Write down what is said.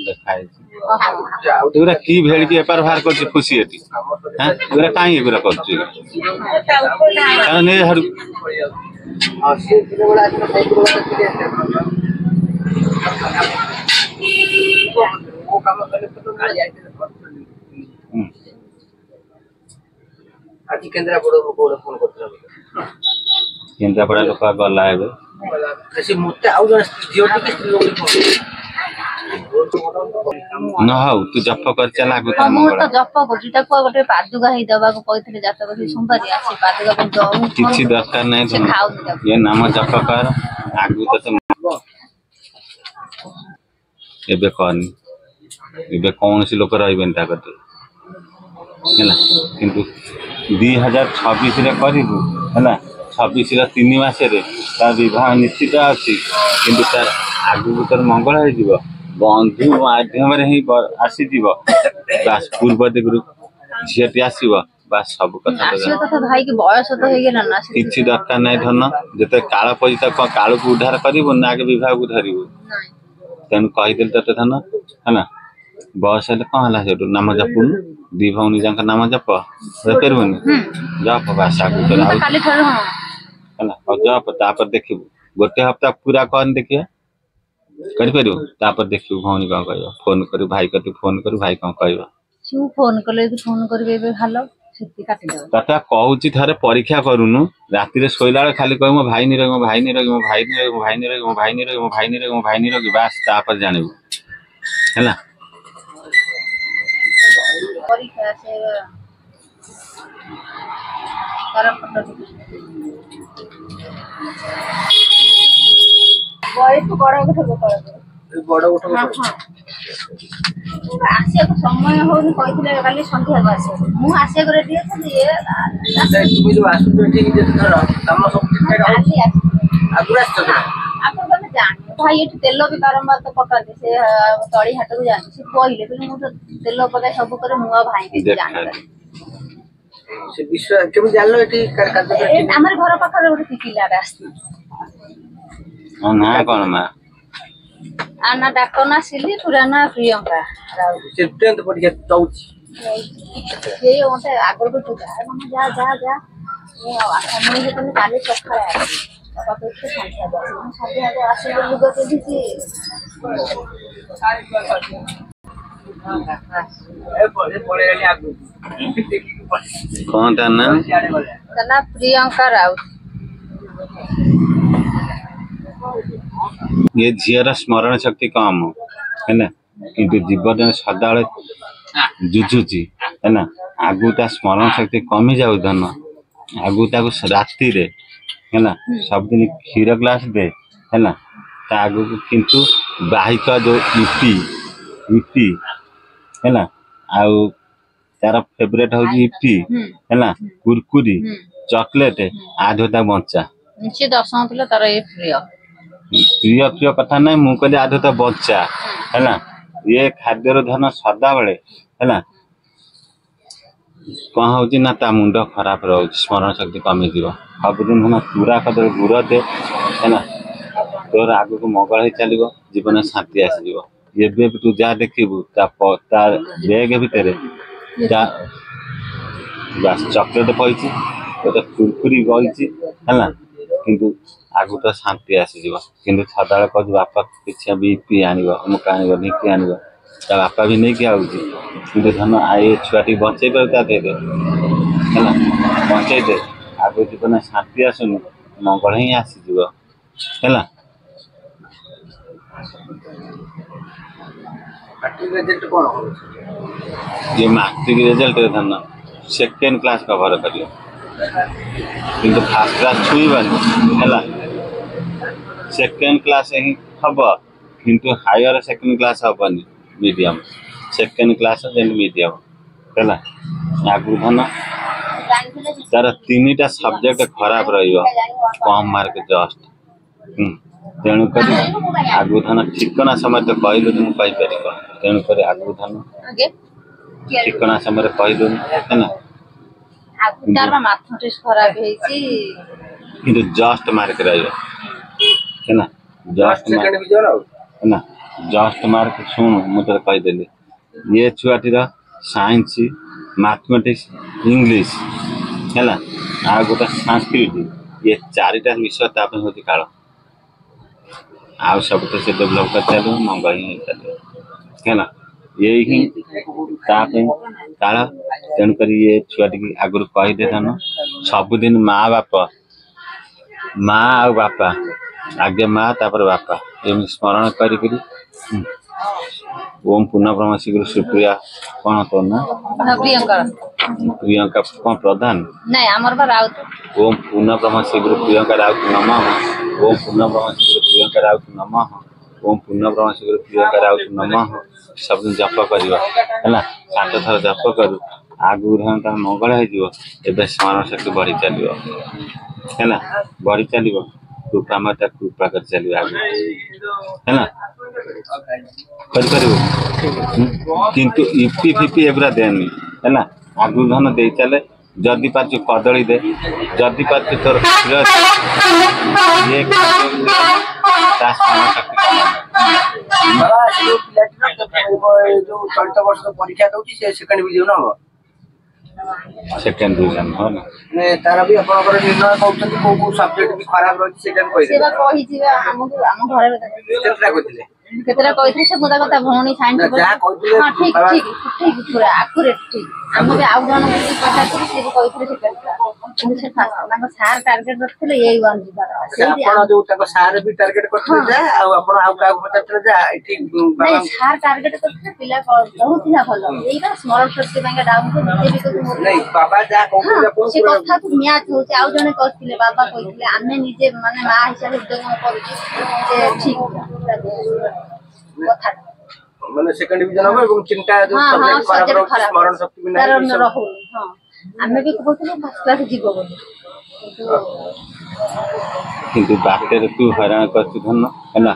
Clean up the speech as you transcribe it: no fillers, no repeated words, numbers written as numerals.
देखाई एगुरा की भेड़ की एपार बाहर कर खुशी एटी हां एगुरा काई एगुरा कर कारण हर आज केंद्रापड़ा को फोन करथरा केंद्रापड़ा लोक गला एबे ऐसे मोटे आउ जन जियोटी के स्त्री लोग न हौ तू जप कर चला लागू त मु तो जप करछि ताको गोटे पादुका हे दबा को कहिथिले जातक से सोमवारी आसी पादुका को दउ किछि दरकार नै ये नाम जप कर आगु त एबे कनी एबे कौन सी लोक रहबेन ता कते हैला किंतु 2026 रे करिबु हैला 26 रे 3 मास रे ता विवाह निश्चित अछि किंतु तार आगु तर मंगल हो जीव बंधु माध्यम रे ही आसी जीव बस पूर्व दिगरु झियटी आसीबो बस सब कथा आसीबो तो भाई के बयस तो हे गेला ना किछि दरकार नै धन जते काल पजिता को काल को उद्धार करिवो ना के विवाह को धरिवो नै तन कहि देल त धन हैना बस ले कह हला सेटु नाम जपुन दी भौनी जंक नाम जप करबोनी जप भाषा को तो खाली थर हां हैना और जप तापर देखिबो गोटे हफ्ता पूरा कन देखिए कर परियो तापर देखियो भौनी का कहयो फोन करू भाई कति फोन करू भाई का कहयो तू फोन करले तू फोन करबे बे हालो सेति काटि दो तता कहूची थारे परीक्षा करूनु राति रे सोइला खाली कहमो भाई नि रगो भाई नि रगो भाई नि रगो भाई नि रगो भाई नि रगो भाई नि रगो भाई नि रगो बस तापर जानिबो हैला परीक्षा से तारा फोटो बड़े तो बड़ा उठो हां आसे को समय होनी कहिथिले काली संध्या को आसे मु आसे को रेडी अछि ये तुम जो आसु तो ठीक जे धर काम सब ठीक ठाक आसी आगुरा छ आपन बने जान भाई ये तेल भी बारंबार तो पका दे से तड़ी हाट को जान से कहले कि मु तो तेल पका सब करे मुआ भाई के जान से विश्व केम जानलो एटी कार्य हमर घर पाखरे गोटे पिकिला आस्ती ना कोन मा आना डाक्टर ना सिली पुराना प्रियंका से 10th परीक्षा चौची ये ओते आगर को तू जा जा जा ये आशा मैं जे तने काले सखा है बाबा को से संख्या दे हम साथे आगे आसे लोग के दिसी ए पड़े रे आगु कौन तना प्रियंका राउत ये झीर स्मरण शक्ति कम है ना किंतु जीवन सदाले जुझुची है ना आगु ता स्मरण शक्ति कमी जाउ धन आगु ताको राति रे है ना सब दिन क्षीर ग्लास दे है ना ता आगु किंतु बाहिक जो ईपी है ना आउ तार फेवरेट हो ईपी है ना कुरकुरी चॉकलेट आधोता बच्चा निश्चित दर्शन तले तार ए प्रिय प्रिय कथा नहीं मु कहले आधोता बच्चा है ना ये खाद्यर धन सदा बेले है ना कौन होची ना ता मुंड खराब रहो स्मरण शक्ति कमी जीव सब दिन हम पूरा कदर गुड़ दे है ना तोर आगु को मंगल ही चलिबो जीवन शांति आसी जीवो एबे तू जा देखिबू ता बैग भितर जा बस चॉकलेट पइची तो कुरकुरी गइची है ना किंतु आगु तो शांति आसी जीव किंतु सदाळे कह बापा किछ बीपी आनिबो अमुक आनिबो निकी आनिबो ता बापा भी नहीं के आउची किंतु धन आए छुआटी बचे करता दे है ना बचे दे आगु जीवन शांति आसुनी मंगल ही आसी जीव है ना रिजल्ट कोन हो ये मैट्रिक रिजल्ट धन सेकंड क्लास कवर करियो किंतु फर्स्ट क्लास छुईबानी हैला सेकंड क्लास ही हब किंतु हायर सेकंड क्लास हबनी medium second class and medium हैला आगु धन तार तीनटा सब्जेक्ट खराब रहियो कम मार्क जस्ट तेणु करी आगु धन ठिकना समय तो कहलु तुम कहि परिबो तेणु करी आगु धन ठिकना समय कहलु है ना तार मैथमेटिक्स खराब हेची किंतु जस्ट मार्क रहियो है ना जस्ट सेकंड भी जोर है ना जस्ट मार्क शुण मुझे कहीदेली ये छुआटीर साइंस मैथमेटिक्स इंग्लिश है आ गोटे संस्कृत ये चारिटा विषय ताप हूँ काल आउ सब तो से डेभलप कर चलो मंगल ही चलो है यही काल तेणुक ये छुआटी आगुरी कहीदे थान सबुदिन माँ बापा आगे माँ तापर बापा एम स्मरण करी ओम पुनः ब्रह्म शीघ्र सुप्रिया कौन तो ना प्रियंका कौन प्रधान नहीं आमर बा राउत ओम पुनः ब्रह्म शीघ्र प्रियंका राउत नमः ओम पुनः ब्रह्म शीघ्र प्रियंका राउत नमः ओम पुनः ब्रह्म शीघ्र प्रियंका राउत नमः सब दिन जप करवा है 7 थर जप करू आगु मंगल हो स्मरण शक्ति बढ़ी चलो है बढ़ी चलो कृपा मत कृपा कर चलो आगे है किंतु इपी फिपी एगुरा देनी है आगु धन दे चले जदि पार्छ कदली दे जदि पार्छ तोर ये चलित वर्ष परीक्षा दौर सेकेंड डिविजन हम सेकेंड डिविजन हो ना तार भी आपंकर निर्णय कौन कौ सब्जेक्ट भी खराब रही से बा कहि जीवा हम घर केतरा कहि से मुदा कथा भौणी साइंस हां ठीक ठीक ठीक पूरा एक्यूरेट ठीक हम भी आउ जन पता से से कहि से करता से तांको सार टारगेट रखले एई वन जीवा आपण जो तांको सार भी टारगेट करथले जा आ आपण आउ का पचातले जा ठीक नहीं सार टारगेट करथले पिला बहुत ही भलो एइबा स्मरण शक्ति बांगा डाउन को जे भी नहीं बाबा जा कहू से कथा तो म्याच होचे आउ जने कहथिले बाबा कहिथिले आमे निजे माने मा हिसाब उद्योग करूची जे ठीक कथा माने सेकंड डिवीजन हो एवं चिंता जो सब्जेक्ट खराब रहो स्मरण शक्ति में नहीं रहो हां आमे भी कहथिले फर्स्ट क्लास जीवो बोली किंतु बाटे तू हैरान करछु धन है